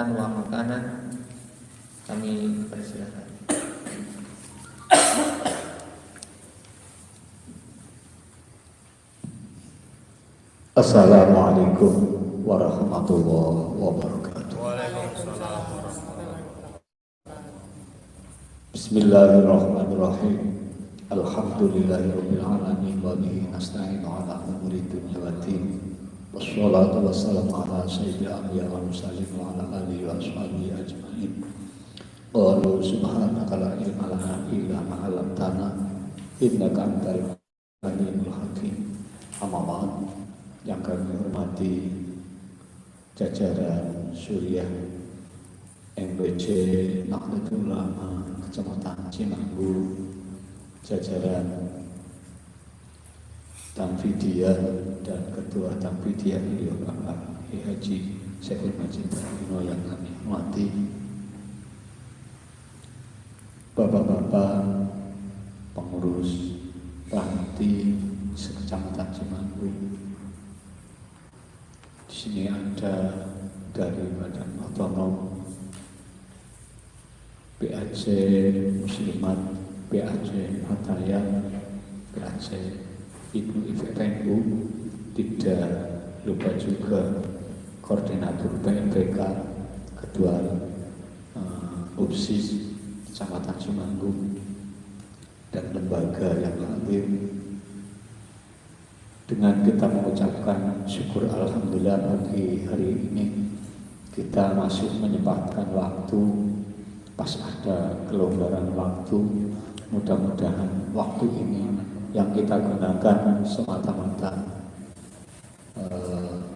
tanpa makanan, kami persilakan. Assalamualaikum warahmatullahi wabarakatuh. Waalaikumsalam warahmatullahi wabarakatuh. Bismillahirrahmanirrahim. Alhamdulillahirabbil alamin wa bihi nasta'inu ala umuri dunya waddin. Wassalatu wassalamu ala sayyidil anbiya wal mursalin wa ala alihi wa ashabihi ajmain. Qalu subhanaka la ilma lana illa ma 'allamtana innaka antal alimul hakim. Amma ba'd. Yang kami hormati jajaran Suriah MBC Nahdlatul Ulama Kecamatan Cimanggu, jajaran Tamfidiyah dan Ketua Tamfidiyah beliau Bapak Haji Syekhul Majid Tarino yang kami hormati, Bapak-bapak pengurus Ranti Sekecamatan Cimanggu. Di sini ada dari Badan Otonom PAC Muslimat, PAC Hatayan, PAC Ibu IFPNU, tidak lupa juga Koordinator PMPK, Ketua UPSIS Kecamatan Cimanggu, dan lembaga yang hadir. Dengan kita mengucapkan syukur alhamdulillah pagi hari ini kita masih menyempatkan waktu, pas ada kelonggaran waktu. Mudah-mudahan waktu ini yang kita gunakan semata-mata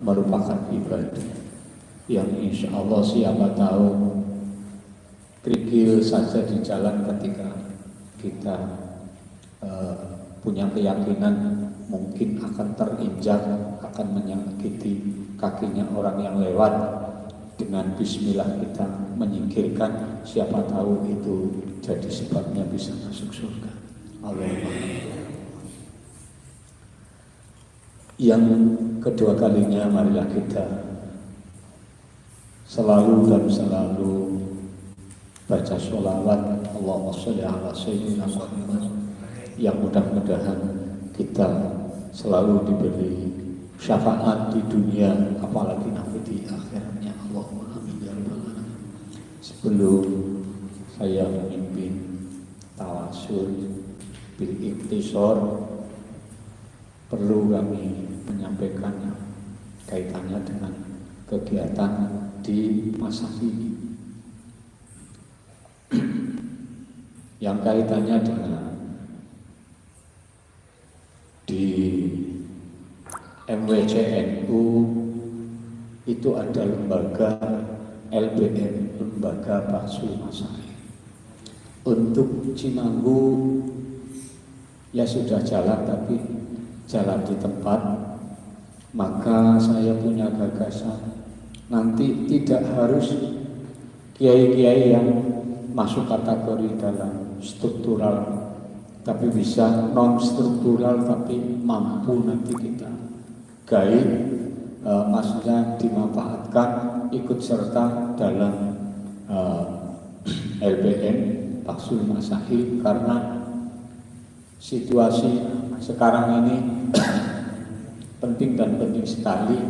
merupakan ibadah yang insya Allah siapa tahu kerikil saja di jalan ketika kita punya keyakinan mungkin akan terinjak, akan menyakiti kakinya orang yang lewat. Dengan bismillah kita menyingkirkan, siapa tahu itu jadi sebabnya bisa masuk surga. Allahumma. Yang kedua kalinya marilah kita selalu dan selalu baca sholawat Allahumma sholli ala sayyidina Muhammad, yang mudah-mudahan kita selalu diberi syafaat di dunia, apalagi nanti di akhiratnya. Allahumma amin ya rabbal alamin. Sebelum saya memimpin tawasul bil ikhtisar, perlu kami menyampaikan kaitannya dengan kegiatan di masa ini yang kaitannya dengan di MWCNU itu ada lembaga LBM, Lembaga Ba'sul Masail. Untuk Cimanggu ya sudah jalan, tapi jalan di tempat. Maka saya punya gagasan, nanti tidak harus kiai-kiai yang masuk kategori dalam struktural, tapi bisa non struktural, tapi mampu nanti kita gaib, maksudnya dimanfaatkan ikut serta dalam LBM Ba'sul Masail, karena situasi sekarang ini penting dan penting sekali.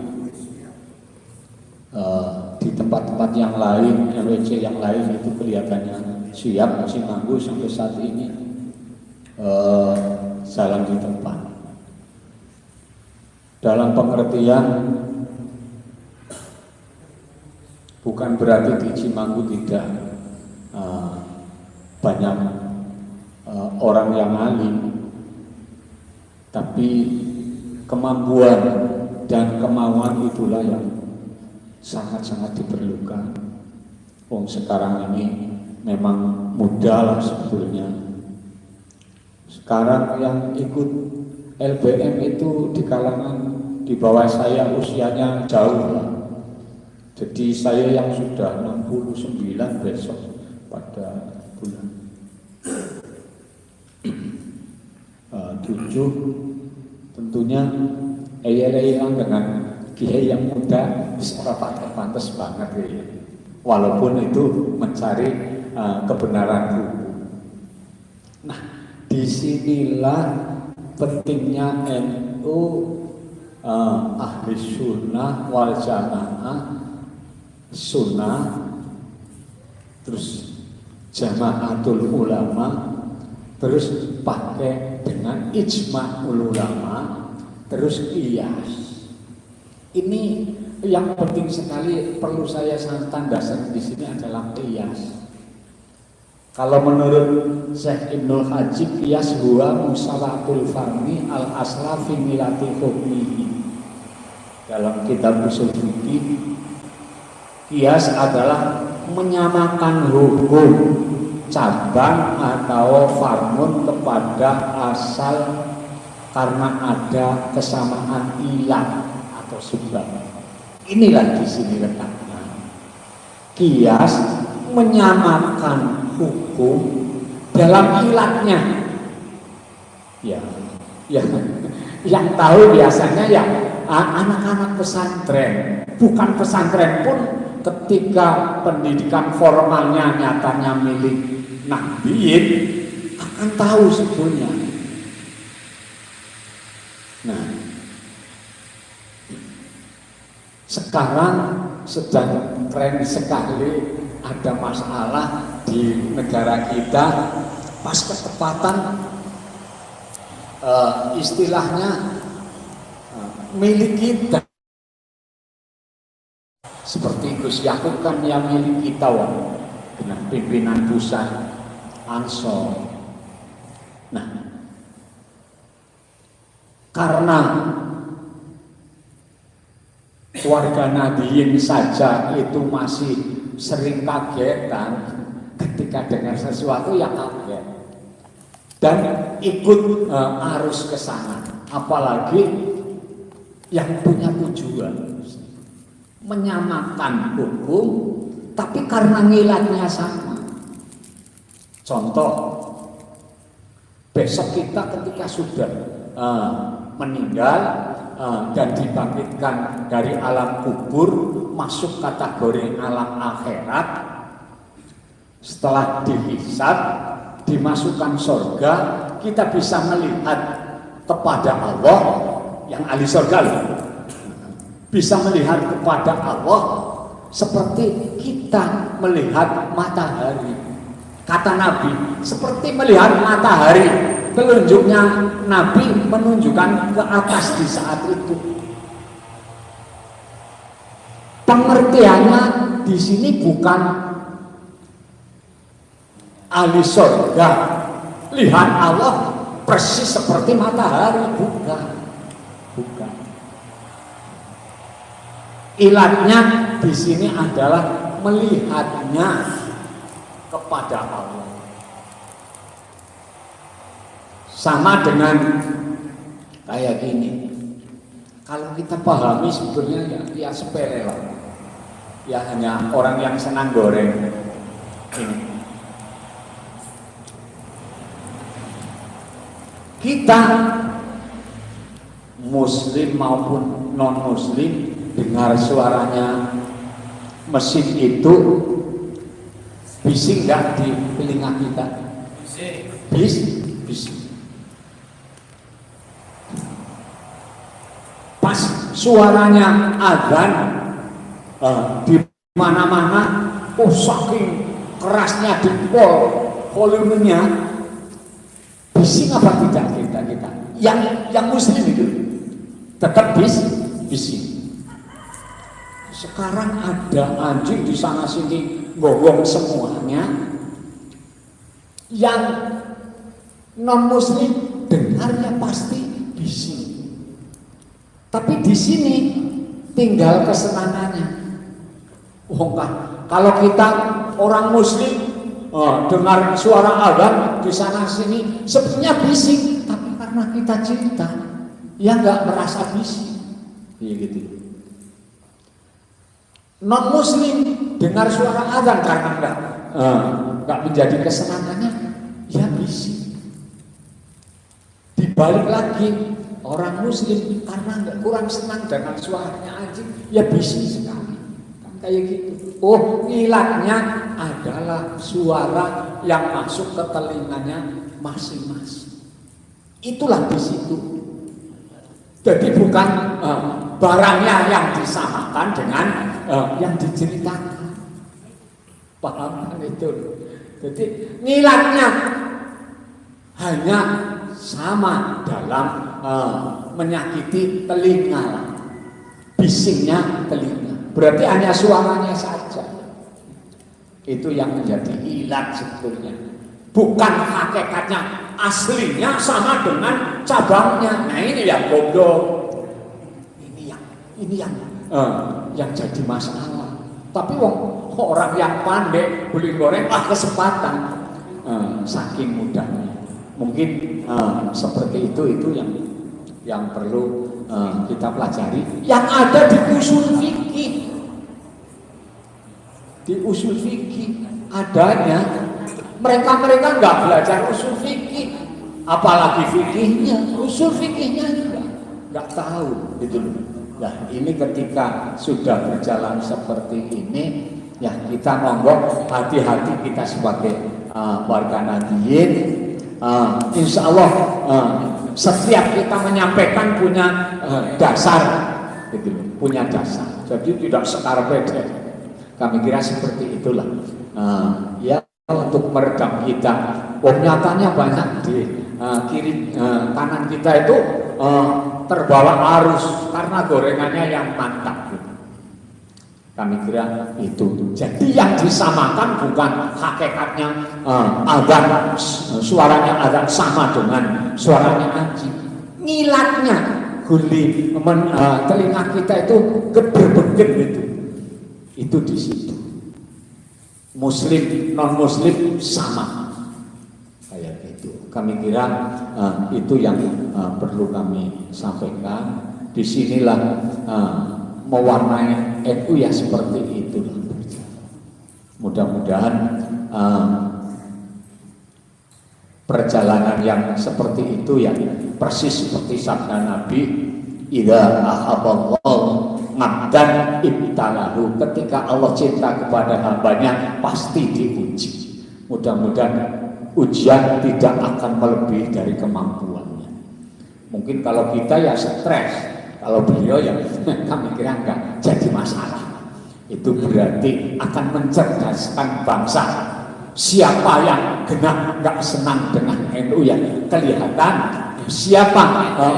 Di tempat-tempat yang lain, LWC yang lain itu kelihatannya siap, Cimanggu sampai saat ini jalan di tempat. Dalam pengertian bukan berarti di Cimanggu tidak banyak orang yang alim, tapi kemampuan dan kemauan itulah yang sangat-sangat diperlukan. Sekarang ini memang mudah lah sebetulnya. Sekarang yang ikut LBM itu di kalangan di bawah saya usianya jauh lah. Jadi saya yang sudah 69 besok pada bulan 7 tentunya eyang dengan kiai yang muda bisa pantas banget ya. walaupun itu mencari kebenaran hukum. Nah, disinilah pentingnya NU, ahli sunnah wal jamaah, sunnah, terus jamaatul ulama, terus pakai dengan ijma ulama, terus qiyas. Ini yang penting sekali, perlu saya tandaskan di sini adalah qiyas. Kalau menurut Syekh Ibnul Hajib, qiyas huwa musawatul fahmi al asla fi milati hukmihi. Dalam kitab usul fikih, qiyas adalah menyamakan hukum cabang atau farmun kepada asal karena ada kesamaan ilah atau sebab. Inilah di sini letaknya. Qiyas menyamakan hukum dalam ilatnya. Ya, yang tahu biasanya ya anak-anak pesantren. Bukan pesantren pun ketika pendidikan formalnya nyatanya milik Nahdliyin akan tahu sebetulnya. Nah, sekarang sedang tren sekali ada masalah di negara kita pas ketepatan istilahnya milik kita. Seperti Gus Yakub kan yang milik kita dengan pimpinan pusat Ansor. Nah, karena warga Nahdliyin saja itu masih sering kagetan ketika dengar sesuatu yang kaget dan ikut arus ke sana, apalagi yang punya tujuan menyamakan hukum tapi karena ngilatnya sama. Contoh, besok kita ketika sudah meninggal dan dibangkitkan dari alam kubur masuk kategori alam akhirat, setelah dihisab dimasukkan surga, kita bisa melihat kepada Allah yang ahli surga loh. Bisa melihat kepada Allah seperti kita melihat matahari. Kata Nabi, seperti melihat matahari. Telunjuknya Nabi menunjukkan ke atas di saat itu. Pengertiannya di sini bukan ahli surga lihat Allah persis seperti matahari, bukan. Ilatnya di sini adalah melihatnya kepada Allah. Sama dengan kayak gini. Kalau kita pahami sebetulnya ya sepele lah. Ya hanya orang yang senang goreng. Ini. Kita muslim maupun non muslim dengar suaranya mesin itu bising nggak di telinga kita? Bising. Pas suaranya azan di mana-mana, saking kerasnya dipol volumenya, bising apa tidak kita? Yang muslim itu tetap bising. Sekarang ada anjing di sana sini gowong semuanya. Yang non muslim dengarnya pasti bising. Tapi di sini tinggal kesenangannya. Kalau kita orang muslim dengar suara azan di sana sini sebenarnya bising, tapi karena kita cinta, ya nggak merasa bising. Gitu. Non muslim dengar suara azan karena enggak menjadi kesenangannya, ya bising. Dibalik lagi orang muslim karena enggak kurang senang dengan suaranya anjing, ya bising sekali. Kan kayak gitu. Oh, ilatnya adalah suara yang masuk ke telinganya masing-masing. Itulah di situ. Jadi bukan barangnya yang disamakan dengan yang diceritakan. Paham kan itu? Jadi ngilatnya hanya sama dalam menyakiti telinga, bisingnya telinga. Berarti hanya suaranya saja. Itu yang menjadi ilat sebetulnya. Bukan hakikatnya, aslinya sama dengan cabangnya. Nah ini yang bodoh. Ini yang jadi masalah. Tapi orang yang pandai beli goreng kesempatan saking mudahnya. Mungkin seperti itu yang perlu kita pelajari. Yang ada di usul fikih. Di usul fikih adanya. Mereka nggak belajar usul fikih, apalagi fikihnya. Usul fikihnya juga nggak tahu gitu loh. Nah ini ketika sudah berjalan seperti ini, ya kita monggo hati-hati kita sebagai warga Nahdliyin. Insya Allah setiap kita menyampaikan punya dasar, gitu loh, punya dasar. Jadi tidak sekar-pede. Kami kira seperti itulah. Ya untuk meredam kita. Nyatanya banyak di kiri kanan kita itu terbawa arus karena gorengannya yang mantap. Gitu. Kami kira itu. Jadi yang disamakan bukan hakikatnya adzan, suaranya adzan sama dengan suaranya haji. Ngilatnya guli telinga kita itu keberbegen gitu. Itu di situ. Muslim, non muslim sama. Kayak gitu. Kami kira itu yang perlu kami sampaikan. Disinilah mewarnai NU ya seperti itu. Mudah-mudahan perjalanan yang seperti itu ya persis seperti sabda Nabi, idza ahabballahu ngabdan ibtalahu. Ketika Allah cinta kepada hambanya pasti diuji. Mudah-mudahan ujian tidak akan melebihi dari kemampuannya. Mungkin kalau kita ya stres, kalau beliau ya kami kira enggak jadi masalah. Itu berarti akan mencerdaskan bangsa. Siapa yang genap enggak senang dengan NU ya kelihatan. Siapa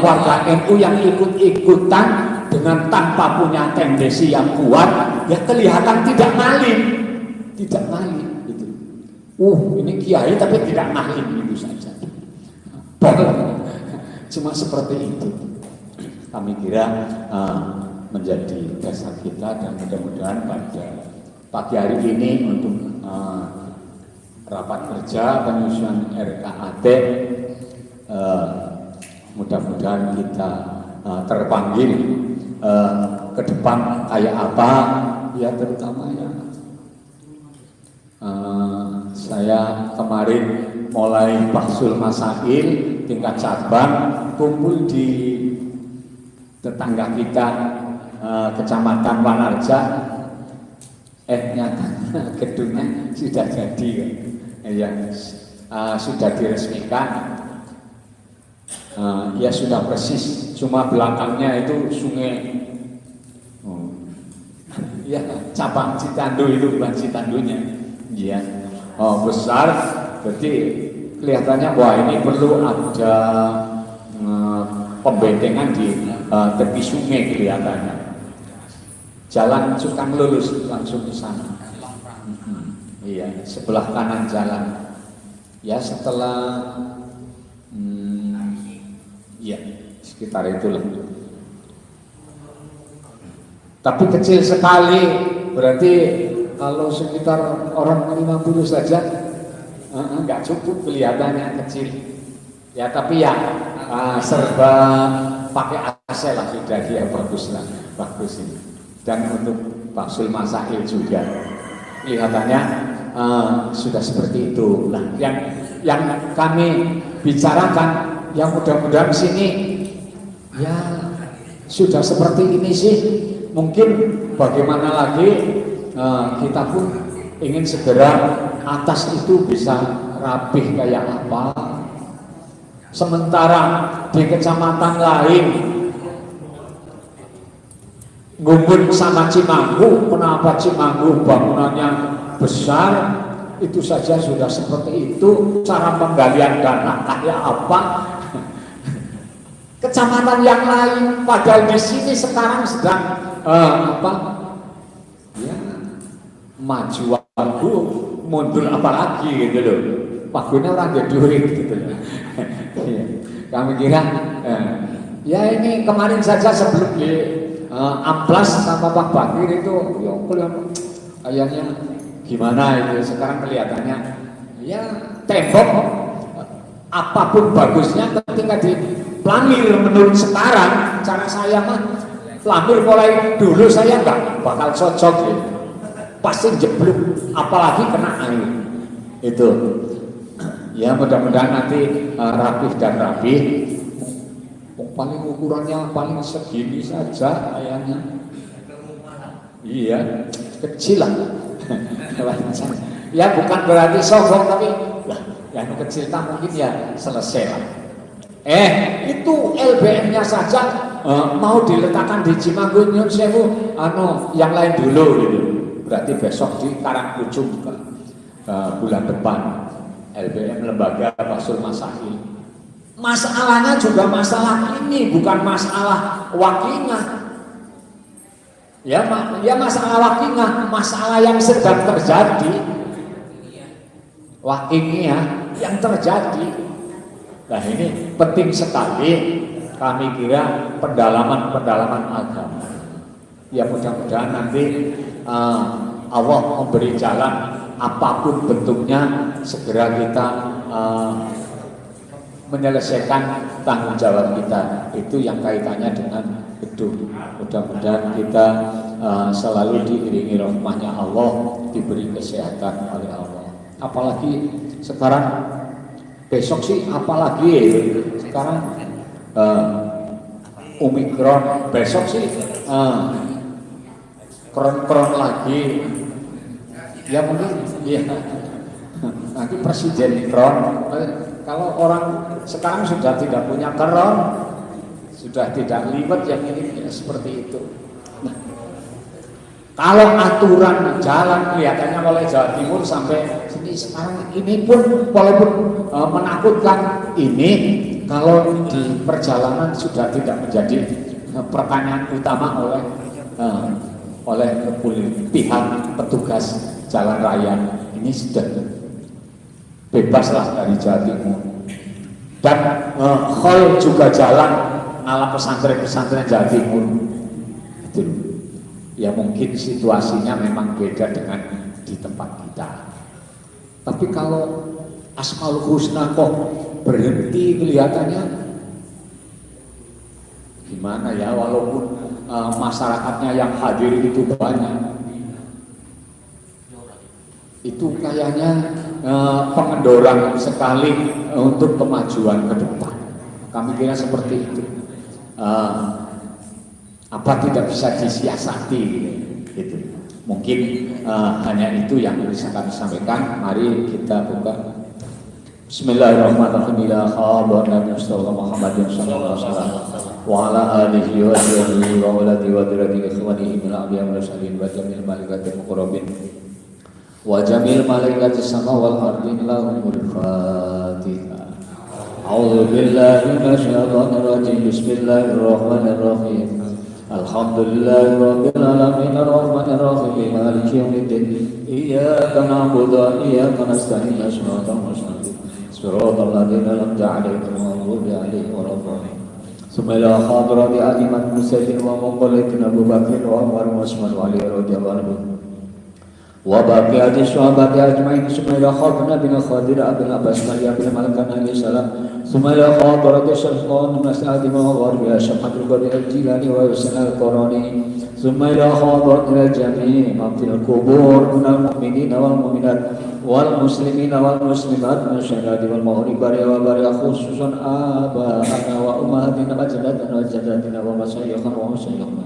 warga NU yang ikut-ikutan dengan tanpa punya tendensi yang kuat, ya kelihatan tidak maling gitu. Ini kiai tapi tidak maling itu saja. Cuma seperti itu. Kami kira menjadi dasar kita dan mudah-mudahan pada pagi hari ini untuk rapat kerja penyusunan RKAT mudah-mudahan kita terpanggil ke depan kayak apa ya, terutama ya saya kemarin mulai Bahsul Masail tingkat cabang kumpul di tetangga kita Kecamatan Wanarja. Nyatanya gedungnya sudah jadi ya, sudah diresmikan. Ya sudah persis, cuma belakangnya itu sungai. Ya cabang Citandu itu bukan Citandunya. Ya, besar. Jadi kelihatannya wah ini perlu ada pembentengan di tepi sungai kelihatannya. Jalan Cukang Lulus langsung ke sana. Iya, sebelah kanan jalan. Ya setelah ya sekitar itulah. Tapi kecil sekali, berarti kalau sekitar orang 50 saja nggak cukup kelihatannya kecil. Ya tapi ya serba pakai AC lah sudah, dia bagus lah, bagus ini. Dan untuk Bahsul Masail juga kelihatannya sudah seperti itu. Nah, yang kami bicarakan, yang mudah-mudahan sini ya sudah seperti ini sih. Mungkin bagaimana lagi kita pun ingin segera atas itu bisa rapih kayak apa. Sementara di kecamatan lain Gumbun sama Cimanggu, kenapa Cimanggu bangunannya besar, itu saja sudah seperti itu, cara penggalian dana kayak apa. Kecamatan yang lain, padahal di sini sekarang sedang ya, maju aku, mundur apalagi gitu loh. Pagunya orang ada duit gitu loh. Kami kira, ya ini kemarin saja sebelum di amplas sama Pak Bakir itu, ya kayaknya gimana itu, sekarang kelihatannya ya tembok apapun bagusnya ketika di pelamir menurut sekarang cara saya mah pelamir mulai dulu saya nggak bakal cocok gitu. Pasti jeblok apalagi kena air itu ya, mudah-mudahan nanti rapih dan rapih. Paling ukurannya paling segini saja kayaknya, iya kecil lah. Ya bukan berarti sombong, tapi yang kecil tak mungkin ya selesai lah. Itu LBM-nya saja mau diletakkan di Cimanggu Nyun Sewu, yang lain dulu gitu. Berarti besok di Karangkujung bulan depan LBM Lembaga Basul Masail. Masalahnya juga masalah ini, bukan masalah wakinah. Ya masalah wakinah, masalah yang sedang terjadi. Wakinah yang terjadi. Nah ini penting sekali, kami kira pendalaman agama. Ya mudah-mudahan nanti Allah memberi jalan apapun bentuknya, segera kita menyelesaikan tanggung jawab kita. Itu yang kaitannya dengan gedung. Mudah-mudahan kita selalu diiringi rahmatnya Allah, diberi kesehatan oleh Allah. Apalagi sekarang, besok sih apalagi sekarang Omikron, besok sih kron lagi. Ya mungkin ya nanti presiden kron. Kalau orang sekarang sudah tidak punya keron, sudah tidak liwet, yang ini ya, seperti itu. Nah, kalau aturan jalan kelihatannya oleh Jawa Timur sampai sini sekarang ini pun walaupun menakutkan, ini kalau di perjalanan sudah tidak menjadi pertanyaan utama oleh pihak petugas jalan raya. Ini sudah bebaslah dari Jawa Timur. Dan khol juga jalan ala pesantren-pesantren Jawa Timur. Itu ya mungkin situasinya memang beda dengan di tempat kita. Tapi kalau Asmaul Husna kok berhenti kelihatannya gimana ya, walaupun masyarakatnya yang hadir itu banyak. Itu kayaknya pengendorang sekali untuk kemajuan ke depan. Kami kira seperti itu. Apa tidak bisa disiasati gitu. Mungkin hanya itu yang bisa kami sampaikan. Mari kita buka. Bismillahirrahmanirrahim. Ila khabar Muhammadin sallallahu alaihi wasallam wa ala alihi wa sahbihi wa waladi wa dirati ikhwanihi min al-anbiya wal mursalin wa jamil malaikatil muqarrabin wa jamil malaikatis sama wal ardin lahumul fatihah. A'udzu billahi minasyaitonir rajim. Bismillahirrahmanirrahim. Alhamdulillahi rabbil alamin arrahmanir rahim maliki yaumiddin. Iyyaka na'budu wa iyyaka nasta'in ihdinas siratal ladzina an'amta 'alaihim ghairil maghdubi 'alaihim waladdallin. Subhanallah hadrati aliman musallin wa muqallidin Abu Bakr wa Umar wa Utsman wa Ali radhiyallahu anhum. Wa baqiyati sahabati ajma'in. Subhanallah khatana bin Khadir Abdul Abbas Maria bin Malkan alaihi salam. Subhanallah khadrati Sultan Mas'ad wa Gharbi Syekhatul Qadir Al-Jilani wa Husain Al-Qarani. Subhanallah khadrati jami' man fil qubur minal mu'minin wal mu'minat wal muslimin wal muslimat masyarakat wal maghribari wa bari khususan aba'ana wa ummahatina wa jaddatina wa jaddatina wa masyayikhana wa masyayikhana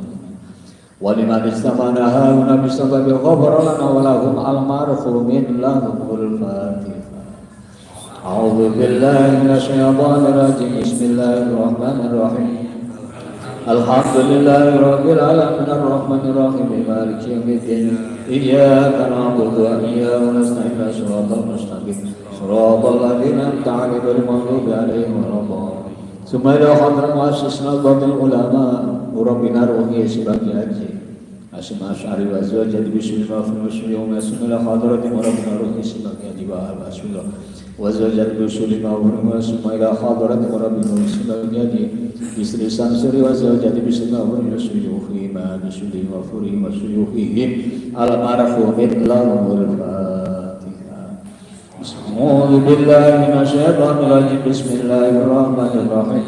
ولمن استمعنا هنا بسبب غفر لنا ولهم المرحومين لهم الفاتحة. أعوذ بالله من الشيطان الرجيم. بسم الله الرحمن الرحيم. الحمد لله رب العالمين الرحمن الرحيم مالك يوم الدين إياك نعبد وإياك نستعين صراط المستقيم صراط الذين أنعمت عليهم غير المغضوب عليهم ولا الضالين. ثم إلى حضرة مؤسسنا بعض العلماء وربنا روحي sebagai haji Asyim Asy'ari wa Zawjad Bismillah wa Bismillah wa Bismillah Hadrati Rabbina Ruhi sebagai haji wa Bismillah wa Zawjad Bismillah wa Bismillah Hadrati Rabbina Ruhi sebagai haji Istri Samsuri wa Zawjad Bismillah wa Bismillah ma Bismillah wa Furi wa Suyuhihim al-marfu'in lahumul Fatihah. A'udzu billahi minasyaitonir rajim. Bismillahirrahmanirrahim.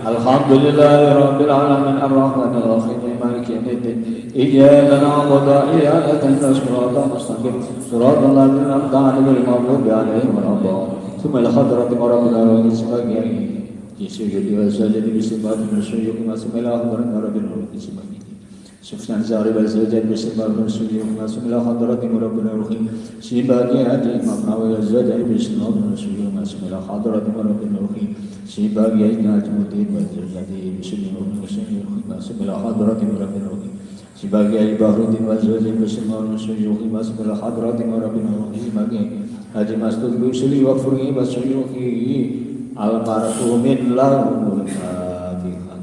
Alhamdulillahi rabbil alamin arrahmanir rahim maliki yaumiddin iyyaka na'budu wa iyyaka nasta'in shiratal mustaqim shiratal ladzina an'amta 'alaihim ghairil maghdubi 'alaihim waladdallin. Tsumma ila hadrati rabbina wa sebagai disujudi wa sajadi bismillah wa sujud masmillah wa rabbina wa sebagai Sufyan Zahri wa Zawjad Bismillah wa sujud masmillah hadrati rabbina wa sebagai hadi Imam Nawawi wa Zawjad Bismillah wa sujud masmillah hadrati rabbina wa sebagai Najmuddin wa Zawjadi Bismillah wa sujud masmillah hadrati rabbina wa sebagai Bahruddin wa Zawjad Bismillah wa sujud masmillah hadrati rabbina wa sebagai Haji Mastud Busri wa Furhi wa sujud al-marhumin lahumul Fatihah.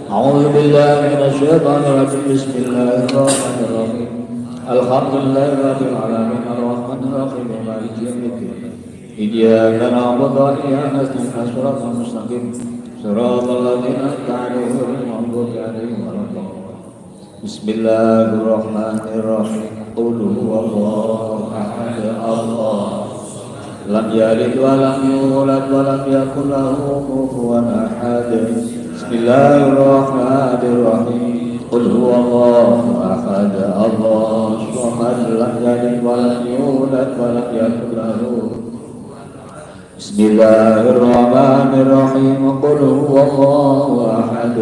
A'udzu billahi minasyaitonir rajim. Bismillahirrahmanirrahim. Alhamdulillahi rabbil alamin arrahmanir rahim maliki yaumiddin iyyaka na'budu wa iyyaka nasta'in shiratal mustaqim shiratal ladzina an'amta 'alaihim ghairil maghdubi 'alaihim waladdallin. Bismillahirrahmanirrahim. Qul huwallahu ahad. Allah lam yalid wa lam yulad wa lam yakul lahu kufuwan ahad. Bismillahirrahmanirrahim. Qul huwallahu ahad. Allahu samad. Lam yalid wa lam yulad wa lam yakul lahu. Bismillahirrahmanirrahim. Qul huwallahu ahad.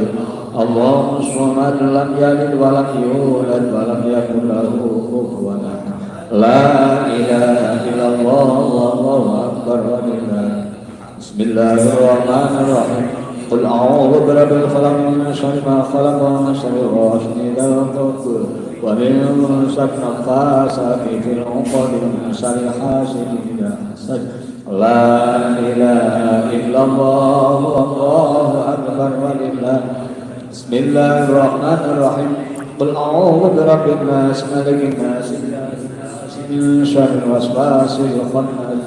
Allahu samad. Lam yalid wa lam yulad wa lam yakul lahu kufuwan ahad. La ilaha illallah wallahu akbar walillah. Bismillahirrahmanirrahim. Qul a'udzu birabbil falaq min syarri ma khalaq wa min syarri ghasiqin idza waqab wa min syarri naffasati fil 'uqad wa min syarri hasidin idza hasad. La ilaha illallah wallahu akbar walillah. Bismillahirrahmanirrahim. Qul a'udzu birabbin nas malikin nas min syarril waswasil khannas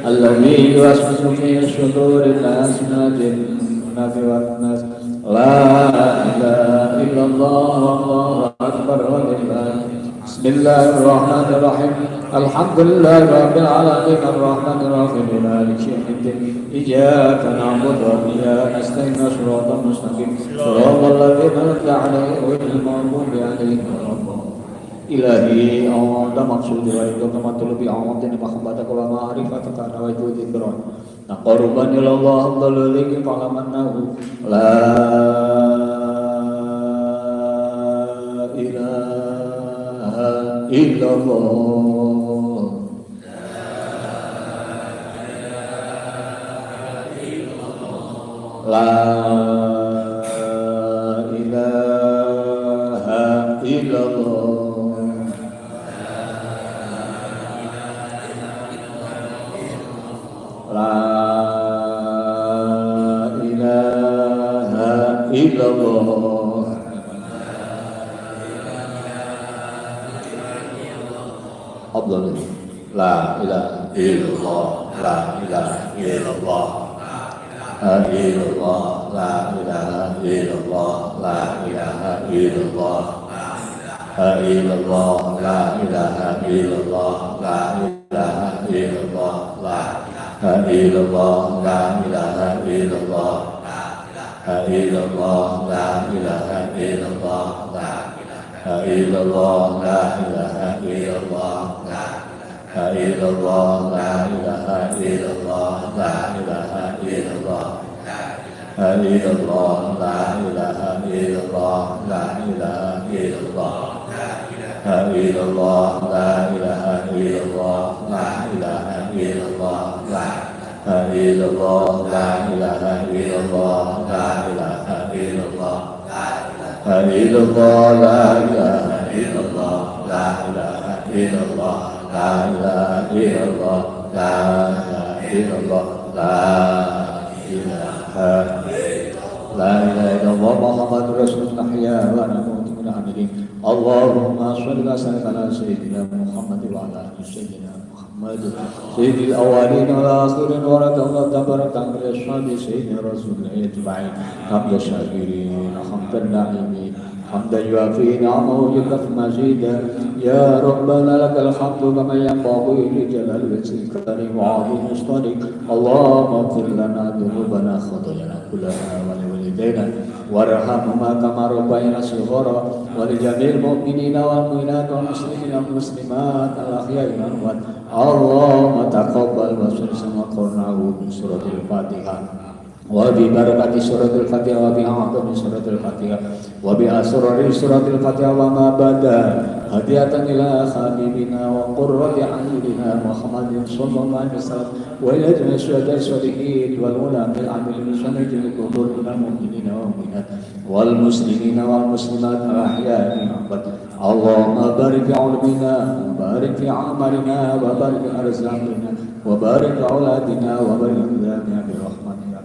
alladzi yuwaswisu fi sudurin nas minal jinnati wan nas. La ilaha illallah wallahu akbar walillah. Bismillahirrahmanirrahim. Alhamdulillahi rabbil alamin arrahmanir rahim maliki yaumiddin iyyaka na'budu wa iyyaka nasta'in shiratal mustaqim shiratal ladzina an'amta 'alaihim ghairil maghdubi 'alaihim waladdallin. Ilahi a'udzu maksudi wa idza matlubi a'udzu mahabbataka wa ma'rifataka wa wujudi ikram taqarruban ila Allah dalilika falamannahu la ilaha illallah. La ilaha illallah. La ilaha illallah. Abdul la ilaha illallah. La ilaha illallah. La ilaha illallah. La ilaha illallah. La ilaha illallah. La ilaha illallah. La ilaha illallah. La ilallah, la ilaha illallah, la ilallah, la ilaha illallah, la ilallah, la ilaha illallah, la ilallah, la ilaha illallah, la ilaha illallah, illallah, la ilaha illallah, la ilaha illallah, la illallah, la ilaha illallah, la ilaha illallah, la illallah, la ilaha illallah, la ilaha illallah, la illallah, la ilaha illallah, la ilaha illallah, la ilaha illallah, la ilaha illallah, la ilaha illallah Muhammadur Rasulullah ya wa namutu min hamidin. Allahumma shalli wa sallim ala sayyidina Muhammad wa ala ali sayyidina Muhammad sayyidil awwalin wal akhirin wa radallahu tabaraka wa ta'ala sayyidina Rasulullah ajma'in. Hamdan syakirin, hamdan na'imin, hamdan yuafi ni'amahu yukafi mazidah. Ya Rabbana lakal hamdu kama yanbaghi li jalali wajhika wa 'azimi sultanik. Allahumma ighfir lana dhunubana khatayana kullaha wa li walidayna warhamhuma kama rabbayana shighara wa li jami'il mu'minina wal mu'minat wal muslimina wal muslimat al ahya'i wal amwat. Allahumma taqabbal wa salli sama qur'anahu bi suratil Fatihah wa bi barakati suratul Fatihah wa bi a'zami suratul Fatihah wa bi asrari suratul Fatihah wa ma bada hadiyatan ila habibina wa qurrati a'yunina Muhammadin sallallahu alaihi wasallam wa ila jami'i syuhada'i sholihin wal ulama'il 'amilin sanadil qubur minal mu'minina wal mu'minat wal muslimina wal muslimat al ahya'i minhum. Allahumma barik fi ulumina wa barik fi amalina wa barik fi arzaqina wa barik fi auladina wa barik fi dzurriyyatina bi rahmatika.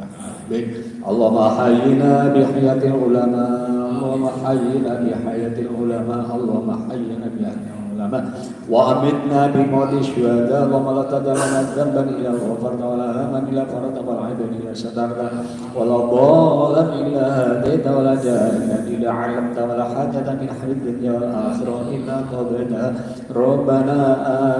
Allahumma hayyina bi hayatil ulama, Allahumma hayyina bi hayatil ulama, Allahumma hayyina bi hayatil ulama wa amitna bi mauti syuhada. Allahumma la tadallana dzamban illa ghafarta wa la haman illa farata wa la aiban illa satarta wa la dhalan illa hadaita wa la jahilan illa 'alamta wa la hajatan min haid dunya wal akhirah illa qadaita. Rabbana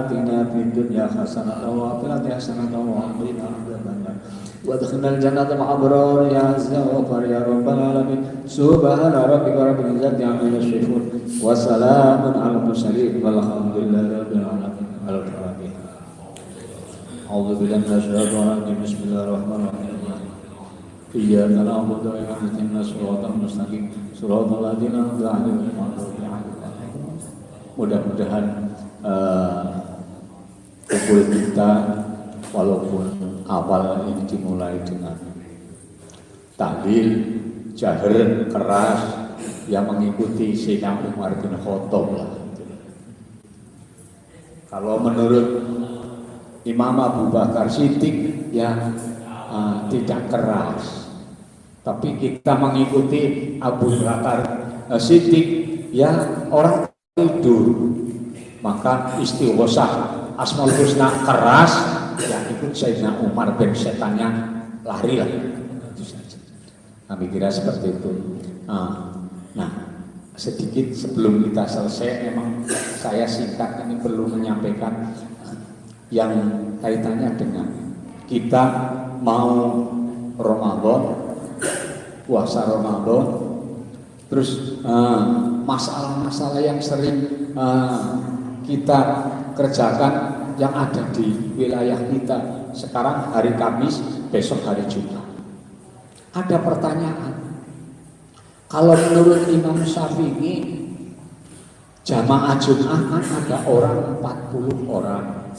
atina fid dunya hasanatan wa fil akhirati hasanatan wa qina adzabannar. Wadkhilnal jannata ma'al abrar ya azza wa ghafar ya rabbal alamin. Subhana rabbika rabbil izzati amma yasifun wa salamun alal mursalin walhamdulillahi rabbil alamin. Al-Fatihah. A'udzu billahi minasy syaithanir rajim. Bismillahirrahmanirrahim. Iyyaka na'budu wa iyyaka nasta'in. Shiratal mustaqim. Shiratal ladzina an'amta 'alaihim ghairil maghdubi 'alaihim. Mudah-mudahan kumpul kita walaupun awal ini dimulai dengan tahlil, jahar, keras yang mengikuti Sayyidina Umar bin Khattab lah. Kalau menurut Imam Abu Bakar Siddiq yang tidak keras, tapi kita mengikuti Abu Bakar Siddiq yang orang tidur, maka istighosah Asmaul Husna keras, ya ikut Sayyidina Umar bin setannya lari lah. Itu saja. Kami kira seperti itu. Nah, sedikit sebelum kita selesai, memang saya singkat ini perlu menyampaikan yang kaitannya dengan kita mau Ramadan, puasa Ramadan, terus masalah-masalah yang sering kita kerjakan yang ada di wilayah kita. Sekarang hari Kamis, besok hari Jumat. Ada pertanyaan. Kalau menurut Imam Syafi'i, jamaah Jumat kan ada orang 40 orang.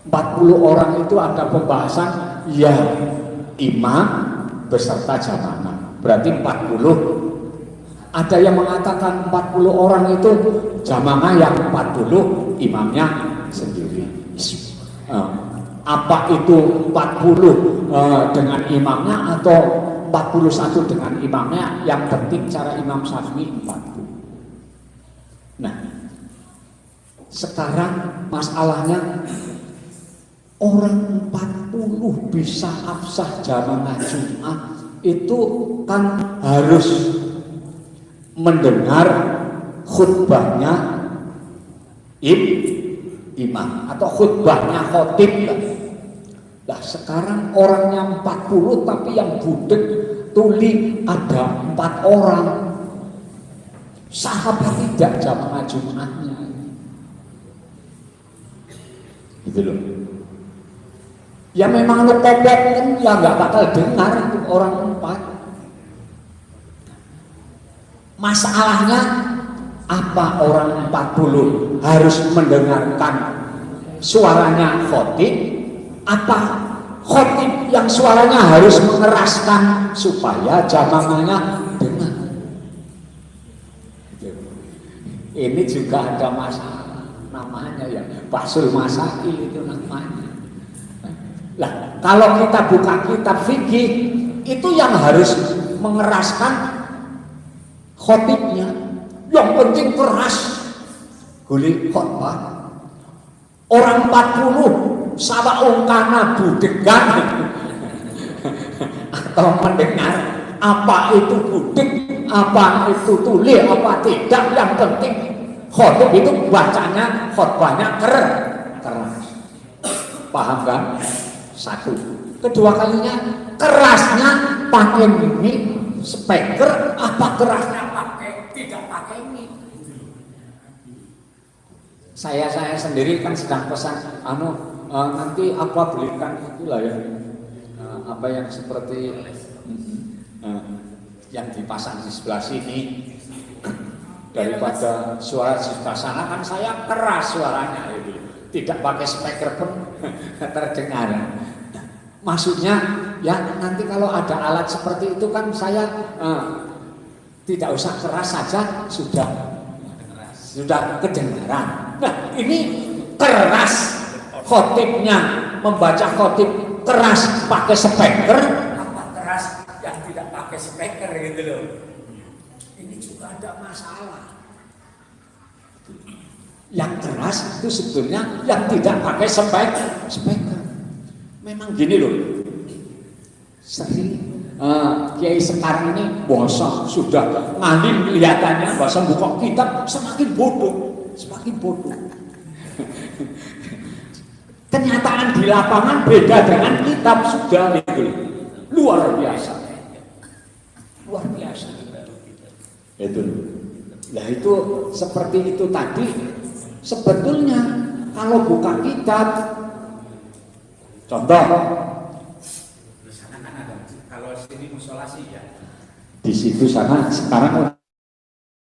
40 orang itu ada pembahasan ya imam beserta jamaah. Berarti 40. Ada yang mengatakan 40 orang itu jamaah yang 40, imamnya sendiri. Apa itu 40 dengan imamnya atau 41 dengan imamnya? Yang penting cara Imam Syafi'i 40. Nah, sekarang masalahnya orang 40 bisa absah jamaah Jumat itu kan harus mendengar khutbahnya imam atau khutbahnya khotib lah. Nah, sekarang orangnya 40 tapi yang budek tuli ada 4 orang. Sahabat tidak jamaah Jumatnya. Gitu loh. Ya memang lu popok kan ya nggak bakal dengar itu orang 4. Masalahnya apa orang 40 harus mendengarkan suaranya khotib, apa khotib yang suaranya harus mengeraskan supaya jamaahnya dengar. Ini juga ada masalah, namanya ya basul masail itu namanya. Lah, kalau kita buka kitab fikih itu yang harus mengeraskan khotibnya, yang penting keras. Guli khotbah orang 40 sawa ungkana budegan atau mendengar apa itu budeg, apa itu tuli, apa tidak, yang penting khotib itu bacanya khotbahnya keras. Paham kan? Satu. Kedua kalinya kerasnya pakai mic speaker, apa kerasnya pakai tidak pakai mic. Saya sendiri kan sedang pesan nanti apa belikan itulah ya, apa yang seperti yang dipasang di sebelah sini, daripada suara di sebelah sana kan saya keras suaranya itu, tidak pakai speaker pun terdengar. Maksudnya ya nanti kalau ada alat seperti itu kan saya tidak usah keras saja sudah kedengaran. Nah ini keras khotibnya, membaca khotib keras pakai speaker, apa keras yang tidak pakai speaker gitu loh. Ini juga ada masalah. Yang keras itu sebetulnya yang tidak pakai speaker. Memang gini loh, sering Kiai sekarang ini bosan sudah ngalim kelihatannya, bosan buka kitab, semakin bodoh. Kenyataan di lapangan beda dengan kitab sudah itu luar biasa. Itu. Nah itu seperti itu tadi. Sebetulnya kalau buka kitab, contoh, di sana kan ada, kalau sini musolasi ya. Di situ sana sekarang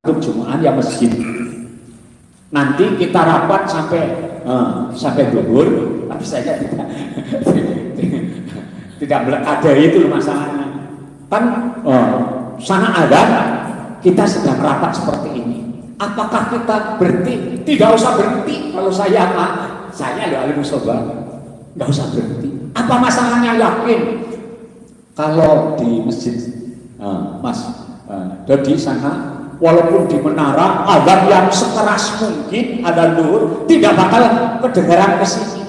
untuk Jumat ya masjid. Nanti kita rapat sampai zuhur, tapi saya tidak ada itu masalahnya. Kan sana ada, kita sedang rapat seperti ini. Apakah kita berhenti? Tidak usah berhenti. Kalau saya loh alim musoba, nggak usah berhenti. Apa masalahnya? Yakin kalau di masjid Mas di sana walaupun di menara azan yang sekeras mungkin ada nur tidak bakal kedengaran ke sini.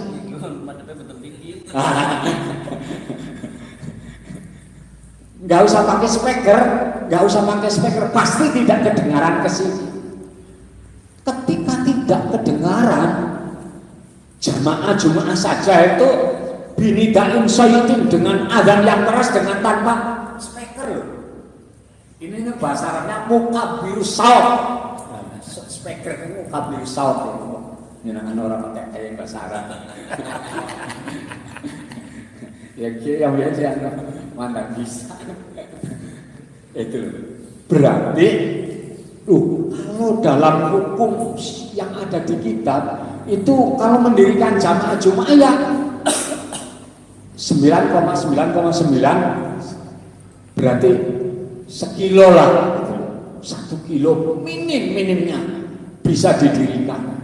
Nggak usah pakai speaker, pasti tidak kedengaran ke sini. Ketika tidak kedengaran, jamaah Jumat saja itu binidain sayyidin dengan azan yang keras dengan tanpa speaker. Ini bahasa Arabnya mukabbir saut. Speaker itu mukabbir saut. Nyenangan orang pakai kayak bahasa Arab. Ya yang biasa mana bisa. Itu berarti kalau dalam hukum yang ada di kitab itu kalau mendirikan jamaah Jumat ya 9,9,9 berarti sekilo lah, 1 kilo minimnya bisa didirikan.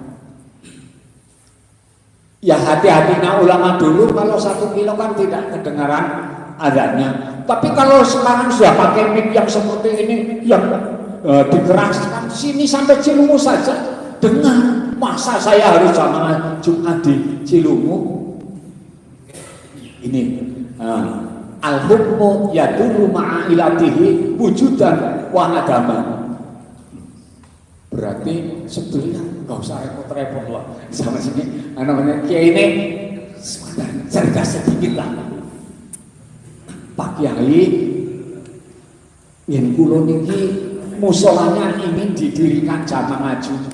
Ya hati-hatinya ulama dulu kalau 1 kilo kan tidak kedengaran adanya. Tapi kalau sekarang sudah pakai mic yang seperti ini yang dikeraskan sini sampai Cilungu saja dengar. Masa saya harus jamaah Jumat di Cilungu? Ini al-hukmu yaduru ma'ilatihi wujudan wa adaman. Berarti sebetulnya nggak usah repot-repot lah sama sini. Namanya Kiai ini cerdas sedikit lah. Pak Kiai yang kulo niki musolanya ingin didirikan jamaah Jumat.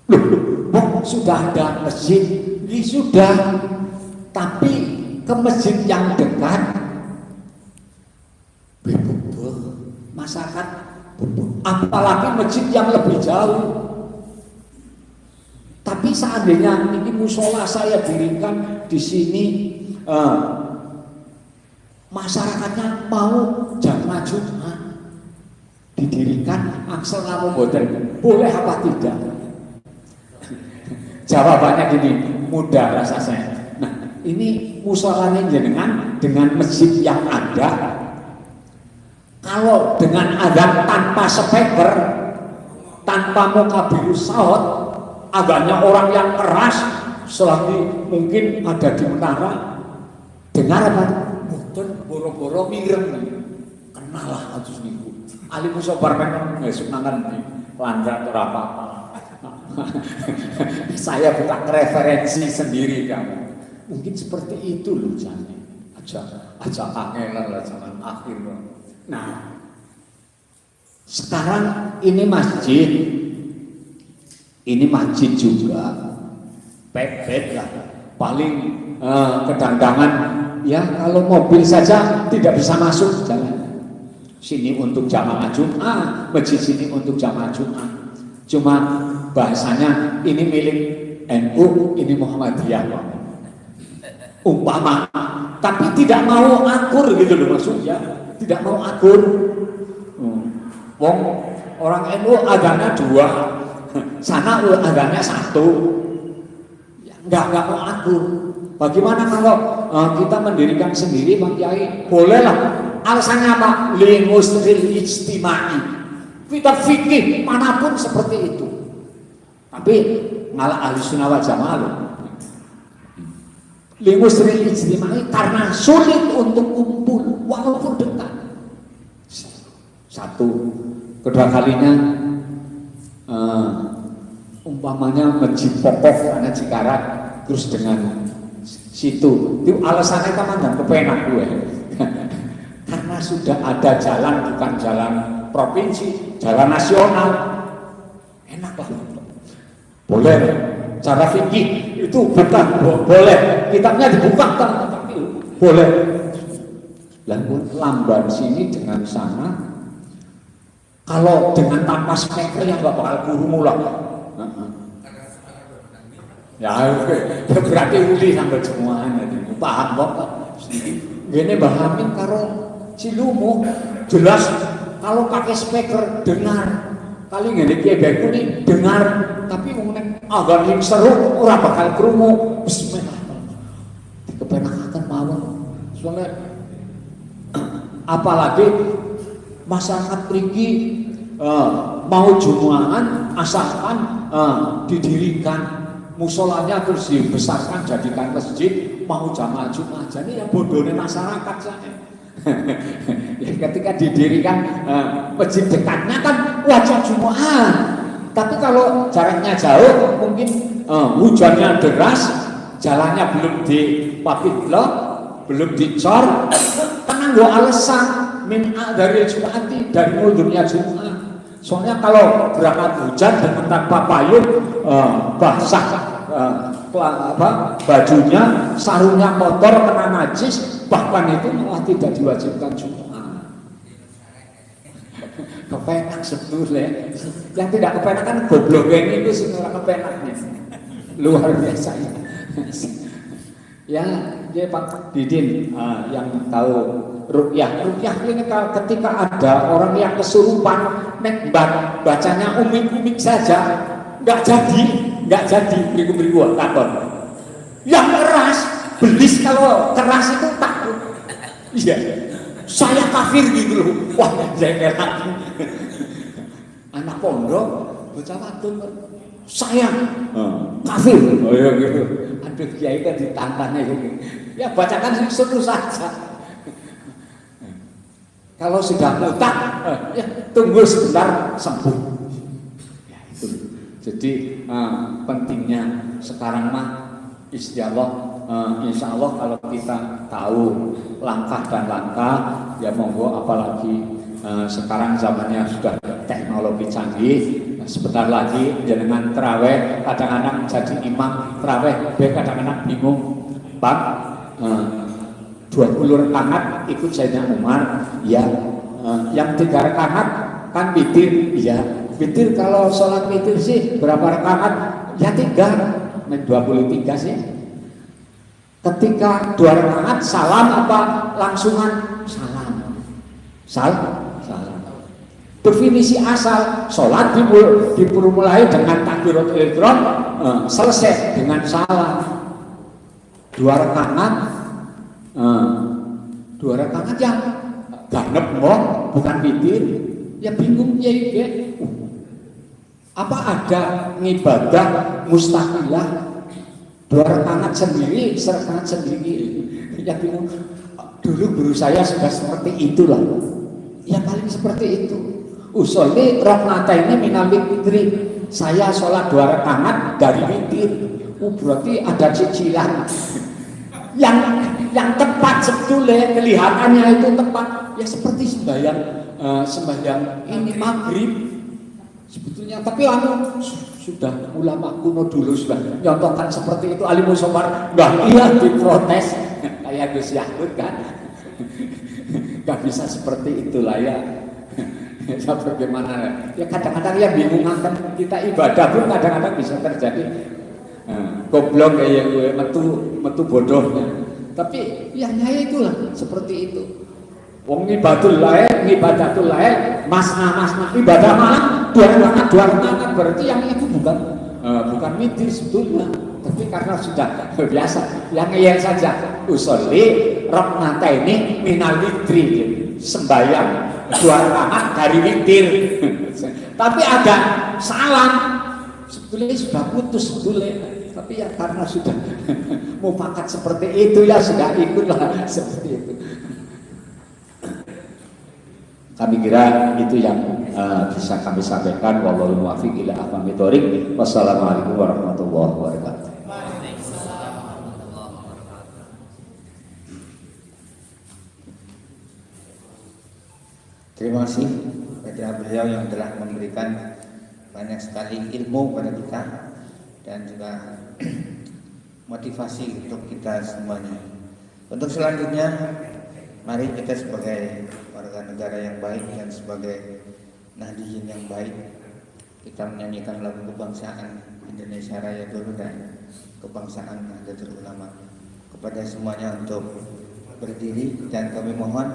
Loh, sudah ada masjid, ini sudah. Tapi ke masjid yang dekat bebel masyarakat bebel. Apalagi masjid yang lebih jauh. Tapi seandainya ini musola saya dirikan di sini, masyarakatnya mau jamaah Jumat didirikan angsal namun boten, boleh apa tidak? Jawabannya gini, mudah rasa saya. Nah, ini musolanya jenengan dengan masjid yang ada. Kalau dengan adhan tanpa speaker, tanpa mukabirus saut, agaknya orang yang keras, selagi mungkin ada di menara, dengar apa? Mungkin boro-boro mireng, kenalah atus minggu. Ali musobar kan besok nangan di landrat atau apa. Saya buka referensi sendiri kamu. Mungkin seperti itu loh jangan. Aja kangelan lah jangan akhir. Nah, sekarang ini masjid. Ini masjid juga, pepet lah, paling kedandangan ya kalau mobil saja tidak bisa masuk jalan. Sini untuk jamaah Jumat, masjid sini untuk jamaah Jumat. Cuma bahasanya ini milik NU, ini Muhammadiyah, umpama. Tapi tidak mau akur gitu loh maksudnya, tidak mau akur. Wong orang NU agama 2. Sana adanya 1, nggak mau atur. Bagaimana kalau kita mendirikan sendiri, Bang Kiai? Bolehlah. Alasannya apa? Limusril ijtimai. Kita fikih manapun seperti itu. Tapi malah ahli sunnah wal jamaah loh. Limusril ijtimai karena sulit untuk kumpul walaupun dekat. 1. Kedua kalinya. Umpamanya masjid pokok karena Cikarang terus dengan situ itu alasannya kan dan kepenak gue karena sudah ada jalan, bukan jalan provinsi, jalan nasional, enak lah, boleh. Cara fikih itu bukan boleh, kitabnya dibuka tapi boleh. Lalu lamban sini dengan sana. Kalau dengan tanpa speaker yang gak bakal kurung lah. Ya berarti uli sampai semuanya. Paham kok. Ini bahamin karo Cilumu jelas kalau pakai speaker dengar. Kali ngene iki baikku nih dengar, tapi ngene agak yang seru ora bakal krungu. Bismillah. Dikepenakaken mawon. Soalnya apalagi masyarakat pergi mau Jumatan asalkan didirikan musolanya terus dibesarkan jadikan masjid, mau jamaah Jumat. Jadi yang bodohnya masyarakat saya. Ya, ketika didirikan masjid dekatnya kan wajib Jumat. Tapi kalau jaraknya jauh, mungkin hujannya deras, jalannya belum dipapit blok, belum dicor, karena nggak alasan dari Jumat dari mundurnya Jumat. Soalnya kalau berangkat hujan dengan tanpa payung, basah bajunya, sarungnya kotor, kena najis, bahkan itu malah tidak diwajibkan Jumat. Kepenak sebetulnya. Yang tidak kepenak kan goblok ini itu semua kepenaknya. Luar biasa ya. Ya, dia Pak Didin yang tahu ruqyah. Ruqyah ini ketika ada orang yang kesurupan, bacanya umik-umik saja, nggak jadi beriku-beriku takut. Yang keras, belis kalau keras itu takut. Iya, saya kafir gitu loh. Wah, saya lagi. Anak pondok, bocah wadon, saya kafir. Oh iya gitu. Aduh, kiai kan ditantangnya gitu. Ya bacakan seru saja. Kalau sudah mutak, ya tunggu sebentar sembuh. Ya itu. Jadi pentingnya sekarang mah istilah insya Allah kalau kita tahu langkah dan langkah, ya monggo. Apalagi sekarang zamannya sudah teknologi canggih. Sebentar lagi jenengan terawih, kadang-kadang jadi imam terawih, kadang-kadang bingung Pak 20 rakaat ikut Sayyidina Umar, ya. Yang 3 rakaat kan witir, ya. Witir kalau sholat witir sih berapa rakaat? Ya 3, 23 sih. Ketika 2 rakaat salam apa langsungan? Salam. Definisi asal sholat dimulai dengan takbiratul ihram, selesai dengan salam. 2 rakaat, 2 rakaat yang ganep mau bukan witir, ya bingung ya ibe. Apa ada ngibadah mustaqilah 2 rakaat sendiri, serakaat sendiri? Ya bingung. Dulu guru saya sudah seperti itulah. Ya paling seperti itu. Usolli raka'ataini minal witri. Saya sholat 2 rakaat dari witir. Berarti ada cicilan. Yang tepat sebetulnya, kelihatannya itu tepat. Ya seperti sembahyang ini maghrib sebetulnya. Tapi sudah ulama kuno dulu sudah nyontohkan seperti itu. Ali Musabar iya diprotes kayak Gus Yahud kan. Gak bisa seperti itulah ya. Ya bagaimana ya, kadang-kadang ya bingung kan, kita ibadah pun kadang-kadang bisa terjadi goblok kayak gue metu bodohnya. Tapi ya itulah seperti itu. Wong ibadatul lail masna ibadah malam 2 rakaat berarti yang itu bukan witir sebetulnya. Tapi karena sudah biasa, yang saja usolli raka'ataini minal witri, sembahyang 2 rakaat dari witir. Tapi ada salam, sebetulnya sudah putus sebetulnya. Tapi ya karena sudah mufakat seperti itu, ya sudah ikutlah seperti itu. Kami kira itu yang bisa kami sampaikan. Wallahul muwaffiq ila aqwamit thoriq. Wassalamualaikum warahmatullahi wabarakatuh. Terima kasih kepada beliau yang telah memberikan banyak sekali ilmu pada kita dan juga motivasi untuk kita semuanya. Untuk selanjutnya, mari kita sebagai warga negara yang baik dan sebagai nahdiyin yang baik, kita menyanyikan lagu kebangsaan Indonesia Raya dulu dan kebangsaan Nahdlatul Ulama. Kepada semuanya untuk berdiri dan kami mohon